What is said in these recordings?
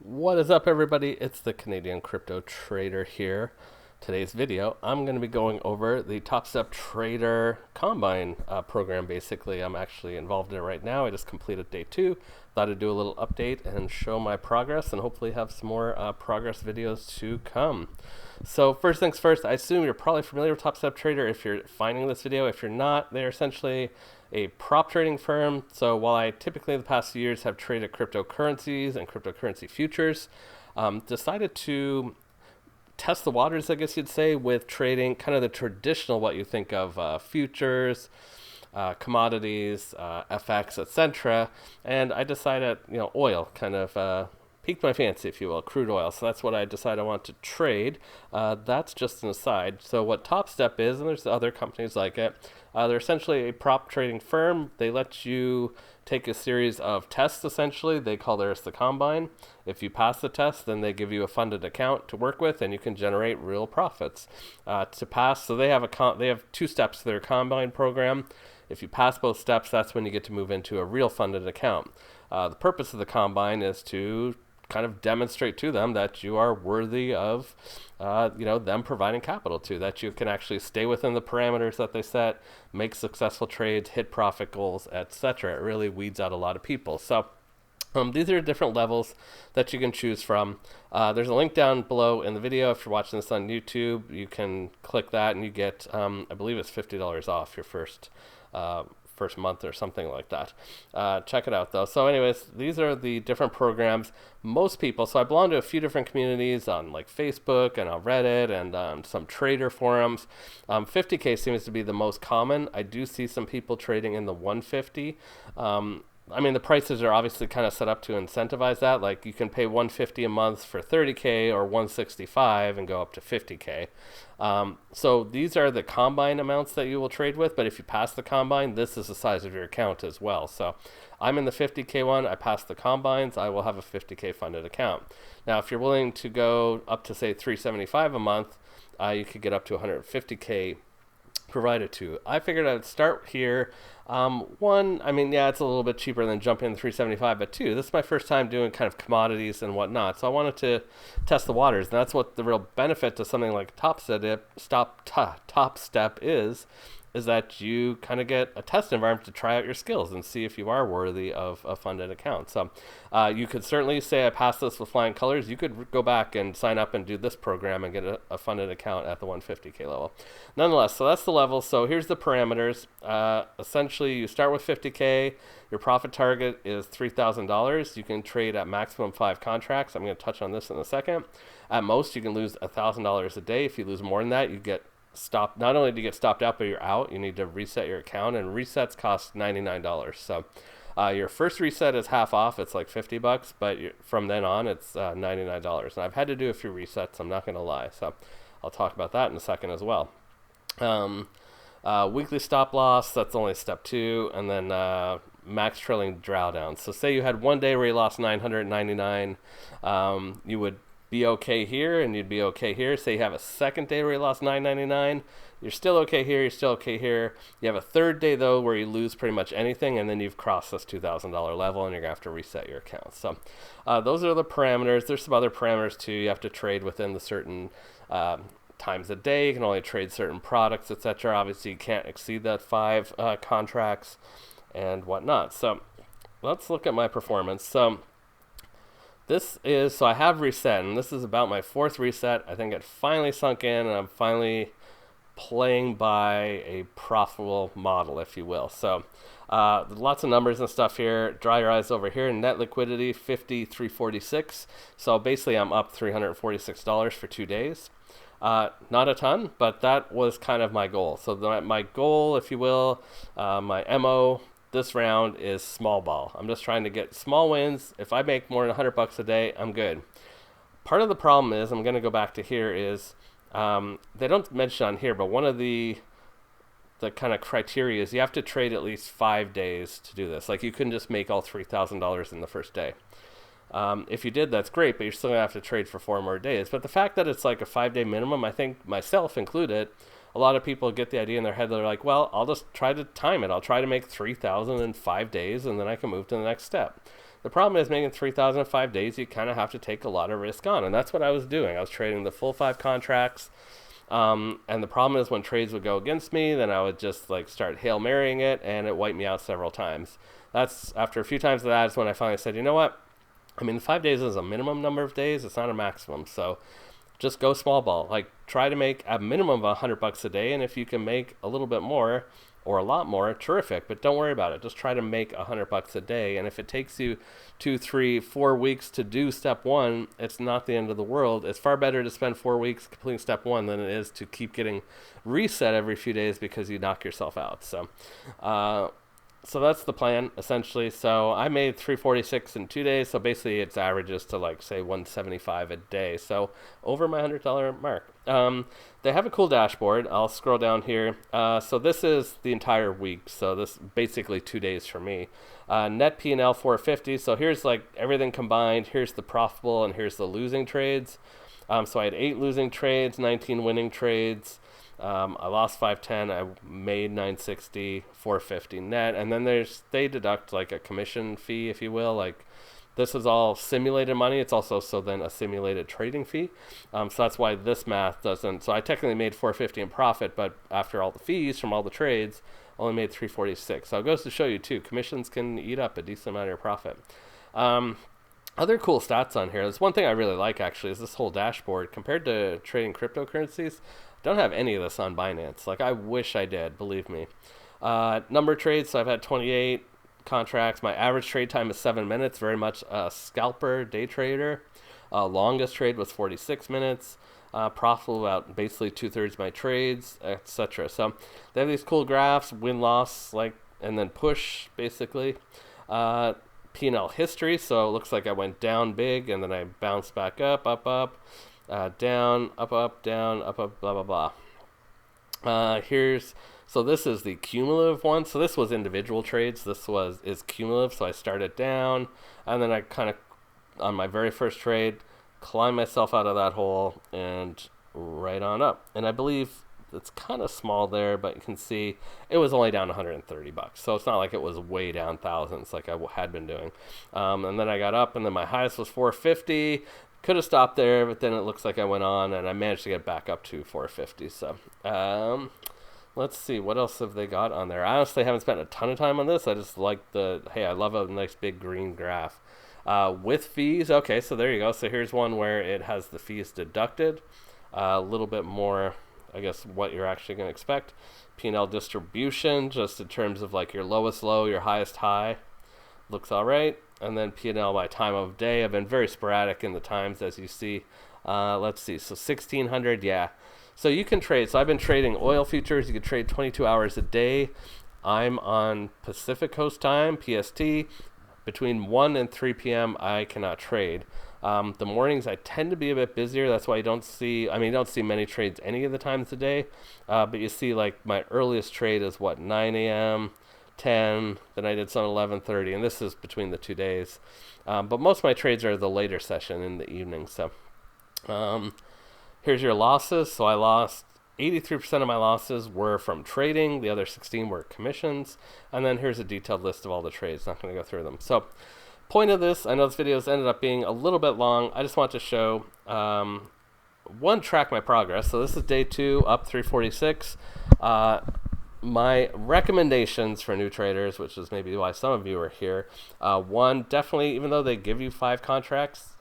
What is up, everybody? It's the Canadian Crypto Trader here. Today's video, I'm going to be going over the TopStep Trader Combine program. Basically, I'm actually involved in it right now. I just completed day 2. Thought I'd do a little update and show my progress, and hopefully have some more progress videos to come. So first things first, I assume you're probably familiar with TopStep Trader if you're finding this video. If you're not, they're essentially a prop trading firm. So while I typically in the past few years have traded cryptocurrencies and cryptocurrency futures, decided to test the waters, I guess you'd say, with trading kind of the traditional, what you think of futures, commodities, FX, etc. And I decided, oil kind of piqued my fancy, if you will, crude oil. So that's what I decided I want to trade. That's just an aside. So what TopStep is, and there's other companies like it, they're essentially a prop trading firm. They let you take a series of tests, essentially. They call theirs the Combine. If you pass the test, then they give you a funded account to work with, and you can generate real profits. To pass, so they have they have 2 steps to their Combine program. If you pass both steps, that's when you get to move into a real funded account. The purpose of the Combine is to kind of demonstrate to them that you are worthy of, them providing capital to, that you can actually stay within the parameters that they set, make successful trades, hit profit goals, etc. It really weeds out a lot of people. So these are different levels that you can choose from. There's a link down below in the video. If you're watching this on YouTube, you can click that and you get, I believe it's $50 off your first month or something like that. Check it out though. So anyways, these are the different programs. Most people, so I belong to a few different communities on like Facebook and on Reddit and some trader forums. 50K seems to be the most common. I do see some people trading in the 150. The prices are obviously kind of set up to incentivize that. Like you can pay 150 a month for 30K or 165 and go up to 50K. So these are the Combine amounts that you will trade with. But if you pass the Combine, this is the size of your account as well. So I'm in the 50K one. I passed the Combines. I will have a 50K funded account. Now, if you're willing to go up to say 375 a month, you could get up to 150K provided to. I figured I'd start here. One, it's a little bit cheaper than jumping in the 375, but 2, this is my first time doing kind of commodities and whatnot, so I wanted to test the waters, and that's what the real benefit to something like TopStep is that you kind of get a test environment to try out your skills and see if you are worthy of a funded account. So you could certainly say I passed this with flying colors. You could go back and sign up and do this program and get a funded account at the 150K level. Nonetheless, so that's the level. So here's the parameters. Essentially, you start with 50K. Your profit target is $3,000. You can trade at maximum 5 contracts. I'm going to touch on this in a second. At most, you can lose $1,000 a day. If you lose more than that, you get stopped. Not only do you get stopped out, but you're out. You need to reset your account, and resets cost $99. So your first reset is half off. It's like $50, but from then on, it's $99. And I've had to do a few resets. I'm not going to lie. So I'll talk about that in a second as well. Weekly stop loss, that's only step 2, and then max trailing drawdown. So say you had one day where you lost 999, you would be okay here and you'd be okay here. Say you have a second day where you lost 999, you're still okay here, you're still okay here. You have a third day though where you lose pretty much anything, and then you've crossed this $2,000 level and you're gonna have to reset your account. So those are the parameters. There's some other parameters too. You have to trade within the certain times a day. You can only trade certain products, etc. Obviously you can't exceed that 5 contracts and whatnot. So let's look at my performance. So I have reset, and this is about my 4th reset. I think it finally sunk in, and I'm finally playing by a profitable model, if you will. So lots of numbers and stuff here. Dry your eyes over here. Net liquidity, 5346. So basically I'm up $346 for 2 days. Not a ton, but that was kind of my goal. So my goal, if you will, my MO this round is small ball. I'm just trying to get small wins. If I make more than $100 a day, I'm good. Part of the problem is, I'm going to go back to here, is they don't mention on here, but one of the kind of criteria is you have to trade at least 5 days to do this. Like you couldn't just make all $3,000 in the first day. If you did, that's great, but you're still going to have to trade for 4 more days. But the fact that it's like a 5-day minimum, I think myself included, a lot of people get the idea in their head. They're like, well, I'll just try to time it. I'll try to make 3,000 in 5 days, and then I can move to the next step. The problem is making 3,000 in 5 days, you kind of have to take a lot of risk on. And that's what I was doing. I was trading the full 5 contracts. And the problem is when trades would go against me, then I would just like start Hail Marying it, and it wiped me out several times. That's after a few times of that is when I finally said, you know what? I mean, 5 days is a minimum number of days. It's not a maximum. So just go small ball. Like try to make a minimum of $100 a day. And if you can make a little bit more or a lot more, terrific, but don't worry about it. Just try to make $100 a day. And if it takes you 2, 3, 4 weeks to do step one, it's not the end of the world. It's far better to spend 4 weeks completing step one than it is to keep getting reset every few days because you knock yourself out. So that's the plan essentially. So I made 346 in 2 days. So basically it's averages to like say 175 a day. So over my $100 mark. They have a cool dashboard. I'll scroll down here. So this is the entire week. So this basically 2 days for me. Net P&L 450. So here's like everything combined. Here's the profitable and here's the losing trades. So I had 8 losing trades, 19 winning trades. I lost 510. I made 960, 450 net, and then they deduct like a commission fee, if you will. Like this is all simulated money. It's also then a simulated trading fee. So that's why this math doesn't. So I technically made 450 in profit, but after all the fees from all the trades, only made 346. So it goes to show you too, commissions can eat up a decent amount of your profit. Other cool stats on here. There's one thing I really like actually is this whole dashboard compared to trading cryptocurrencies. Don't have any of this on Binance. Like I wish I did, believe me. Number of trades, so I've had 28 contracts. My average trade time is 7 minutes, very much a scalper, day trader. Longest trade was 46 minutes. Profitable about basically 2/3 of my trades, etc. So they have these cool graphs, win-loss, like, and then push basically. P&L history, so it looks like I went down big and then I bounced back up, down, up, down, up, blah, blah, blah. So this is the cumulative one. So this was individual trades. This is cumulative. So I started down and then I kind of, on my very first trade, climbed myself out of that hole and right on up. And I believe it's kind of small there, but you can see it was only down $130. So it's not like it was way down thousands like I had been doing. And then I got up and then my highest was 450. Could have stopped there, but then it looks like I went on and I managed to get back up to 450. So let's see, what else have they got on there? I honestly haven't spent a ton of time on this. I just like hey, I love a nice big green graph. With fees, okay, so there you go. So here's one where it has the fees deducted. A little bit more, I guess, what you're actually going to expect. P&L distribution, just in terms of like your lowest low, your highest high. Looks all right. And then P&L by time of day. I've been very sporadic in the times, as you see. Let's see. So 1,600, yeah. So you can trade. So I've been trading oil futures. You can trade 22 hours a day. I'm on Pacific Coast time, PST. Between 1 and 3 p.m., I cannot trade. The mornings I tend to be a bit busier. That's why you don't see many trades any of the times of the day. But you see like my earliest trade is 9 a.m., 10, then I did some 11:30, and this is between the 2 days. But most of my trades are the later session in the evening. So here's your losses. So I lost 83% of my losses were from trading. The other 16 were commissions. And then here's a detailed list of all the trades. Not going to go through them. So point of this, I know this video has ended up being a little bit long. I just want to show, track my progress. So this is day 2, up 346. My recommendations for new traders, which is maybe why some of you are here. One, definitely, even though they give you 5 contracts,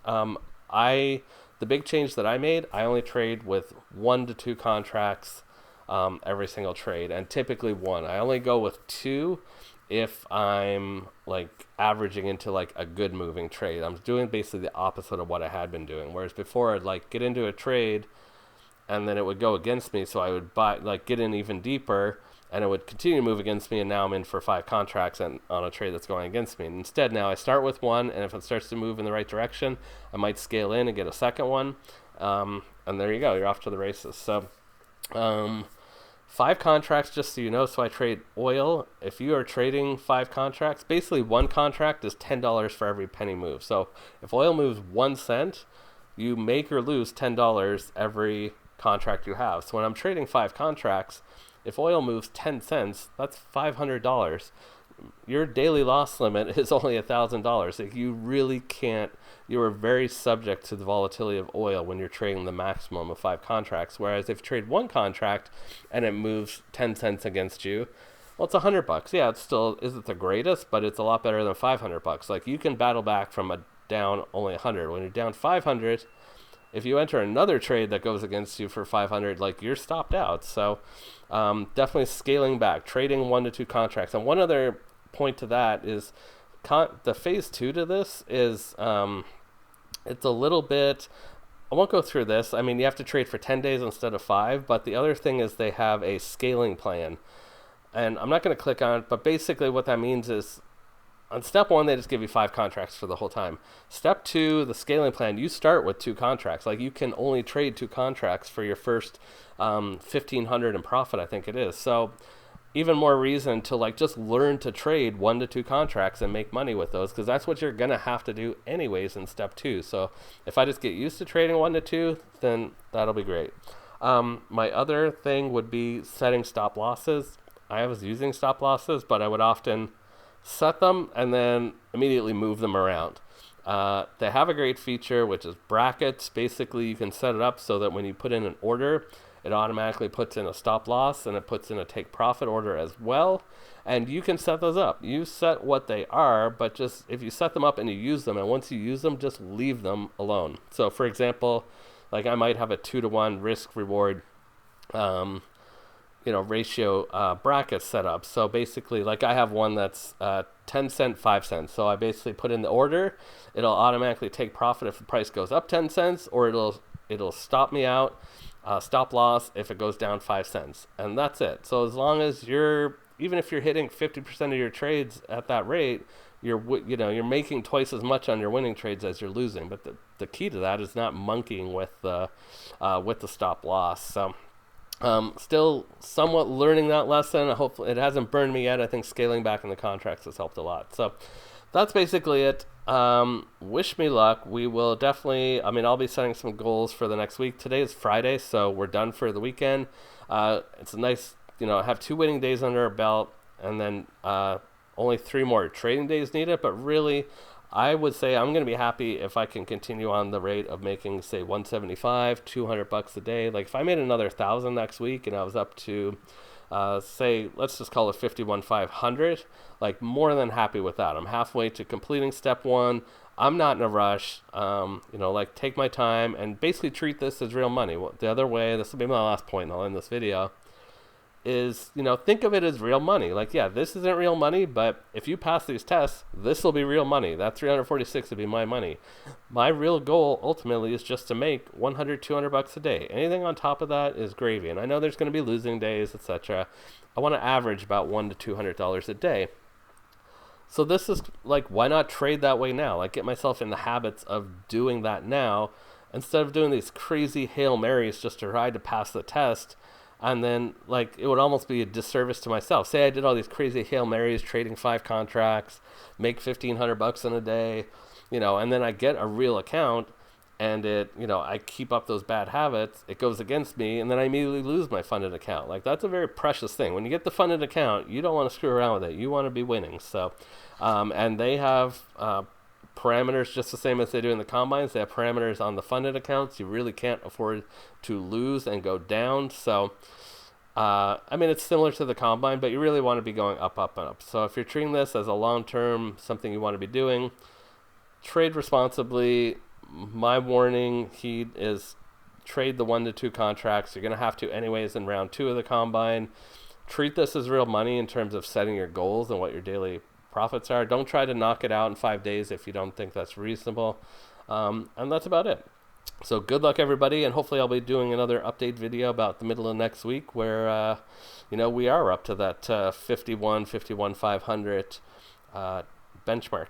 the big change that I made, I only trade with 1 to 2 contracts every single trade, and typically 1. I only go with 2 if I'm like averaging into like a good moving trade. I'm doing basically the opposite of what I had been doing. Whereas before I'd like get into a trade and then it would go against me, so I would get in even deeper and it would continue to move against me, and now I'm in for 5 contracts and on a trade that's going against me. And instead now I start with 1, and if it starts to move in the right direction, I might scale in and get a second one. And there you go, you're off to the races. So 5 contracts, just so you know. So I trade oil. If you are trading 5 contracts, basically 1 contract is $10 for every penny move. So if oil moves 1 cent, you make or lose $10 every contract you have. So when I'm trading 5 contracts, if oil moves 10 cents, that's $500. your daily loss limit is only $1,000. Like, you really can't. You are very subject to the volatility of oil when you're trading the maximum of 5 contracts. Whereas if you trade 1 contract and it moves 10 cents against you, well, it's $100. Yeah, it still isn't the greatest, but it's a lot better than $500. Like, you can battle back from a down only 100. When you're down 500, if you enter another trade that goes against you for 500, like, you're stopped out. So definitely scaling back, trading 1 to 2 contracts. And one other point to that is the phase 2 to this is it's a little bit, I won't go through this. I mean, you have to trade for 10 days instead of 5, but the other thing is they have a scaling plan. And I'm not going to click on it, but basically what that means is on step 1, they just give you 5 contracts for the whole time. Step 2, the scaling plan, you start with 2 contracts. Like, you can only trade 2 contracts for your first 1,500 in profit, I think it is. So even more reason to, like, just learn to trade 1 to 2 contracts and make money with those, because that's what you're going to have to do anyways in step 2. So if I just get used to trading 1 to 2, then that'll be great. My other thing would be setting stop losses. I was using stop losses, but I would often set them and then immediately move them around. They have a great feature, which is brackets. Basically, you can set it up so that when you put in an order, it automatically puts in a stop loss and it puts in a take profit order as well. And you can set those up. You set what they are, but just if you set them up and you use them, and once you use them, just leave them alone. So for example, like, I might have a 2-to-1 risk reward ratio bracket set up. So basically, like, I have one that's 10 cent, 5 cents. So I basically put in the order. It'll automatically take profit if the price goes up 10 cents, or it'll stop me out, stop loss if it goes down 5 cents. And that's it. So as long as even if you're hitting 50% of your trades at that rate, you're making twice as much on your winning trades as you're losing. But the key to that is not monkeying with the stop loss. So still somewhat learning that lesson. Hopefully it hasn't burned me yet. I think scaling back in the contracts has helped a lot. So that's basically it. Wish me luck. We will definitely, I'll be setting some goals for the next week. Today is Friday, so we're done for the weekend. It's a nice, have 2 winning days under our belt, and then only 3 more trading days needed. But really, I would say I'm going to be happy if I can continue on the rate of making, say, 175, $200 a day. Like, if I made another 1,000 next week and I was up to, say, let's just call it 51,500, like, more than happy with that. I'm halfway to completing step 1. I'm not in a rush. Like, take my time and basically treat this as real money. The other way, this will be my last point, and I'll end this video, is, think of it as real money. Like, yeah, this isn't real money, but if you pass these tests, this will be real money. That 346 will be my money. My real goal ultimately is just to make 100, $200 a day. Anything on top of that is gravy. And I know there's going to be losing days, etc. I want to average about $100 to $200 a day. So this is like, why not trade that way now? Like, get myself in the habits of doing that now, instead of doing these crazy Hail Marys just to try to pass the test. And then, like, it would almost be a disservice to myself. Say I did all these crazy Hail Marys, trading 5 contracts, make $1,500 in a day, and then I get a real account, and I keep up those bad habits. It goes against me, and then I immediately lose my funded account. Like, that's a very precious thing. When you get the funded account, you don't want to screw around with it. You want to be winning. So, and they have parameters just the same as they do in the combines. They have parameters on the funded accounts. You really can't afford to lose and go down. So it's similar to the combine, but you really want to be going up, up, and up. So if you're treating this as a long-term, something you want to be doing, trade responsibly. My warning is trade the 1 to 2 contracts. You're going to have to anyways in round 2 of the combine. Treat this as real money in terms of setting your goals and what your daily profits are. Don't try to knock it out in 5 days if you don't think that's reasonable. And that's about it. So good luck, everybody, and hopefully I'll be doing another update video about the middle of next week where we are up to that 51, 500 benchmark.